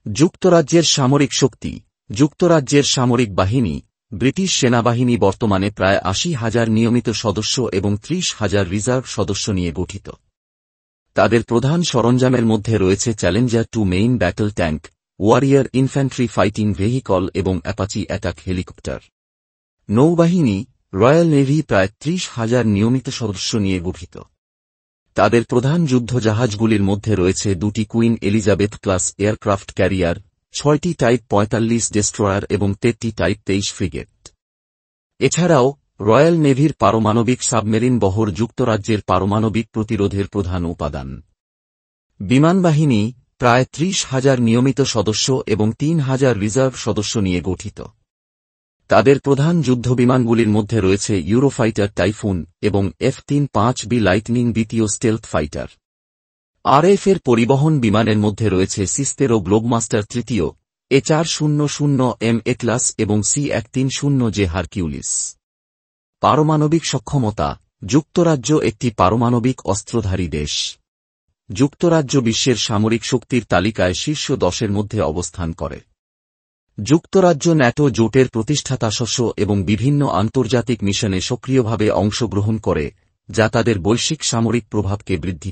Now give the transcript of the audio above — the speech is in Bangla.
যুক্তরাজ্যের সামরিক শক্তি। যুক্তরাজ্যের সামরিক বাহিনী, ব্রিটিশ সেনাবাহিনী বর্তমানে প্রায় ৮০,০০০ নিয়মিত সদস্য এবং ৩০,০০০ রিজার্ভ সদস্য নিয়ে গঠিত। তাদের প্রধান সরঞ্জামের মধ্যে রয়েছে Challenger 2 main battle tank, warrior infantry fighting vehicle এবং অ্যাপাচি অ্যাটাক হেলিকপ্টার। নৌবাহিনী, রয়্যাল নেভি প্রায় ৩০,০০০ নিয়মিত সদস্য নিয়ে গঠিত। তাদের প্রধান যুদ্ধজাহাজগুলির মধ্যে রয়েছে 2টি queen Elizabeth class aircraft carrier, 6টি টাইপ 45 ডেস্ট্রয়ার এবং 13টি টাইপ 23 ফ্রিগেট। এছাড়াও রয়্যাল নেভির পারমাণবিক সাবমেরিন বহর যুক্তরাজ্যের পারমাণবিক প্রতিরোধের প্রধান উপাদান। বিমানবাহিনী প্রায় ৩০,০০০ নিয়মিত সদস্য এবং ৩,০০০ রিজার্ভ সদস্য নিয়ে গঠিত। তাদের প্রধান যুদ্ধবিমানগুলির মধ্যে রয়েছে ইউরোফাইটার টাইফুন এবং F-35B লাইটনিং দ্বিতীয় স্টেলথ ফাইটার। RAF এর পরিবহন বিমানের মধ্যে রয়েছে সিস্তেরো গ্লোবমাস্টার তৃতীয়, A400M এটলাস এবং C130J হারকিউলিস। পারমাণবিক সক্ষমতা। যুক্তরাজ্য একটি পারমাণবিক অস্ত্রধারী দেশ। যুক্তরাজ্য বিশ্বের সামরিক শক্তির তালিকায় শীর্ষ 10-এর মধ্যে অবস্থান করে। যুক্তরাজ্য ন্যাটো জোটের প্রতিষ্ঠাতা সদস্য এবং বিভিন্ন আন্তর্জাতিক মিশনে সক্রিয়ভাবে অংশগ্রহণ করে, যা তাদের বৈশ্বিক সামরিক প্রভাবকে বৃদ্ধি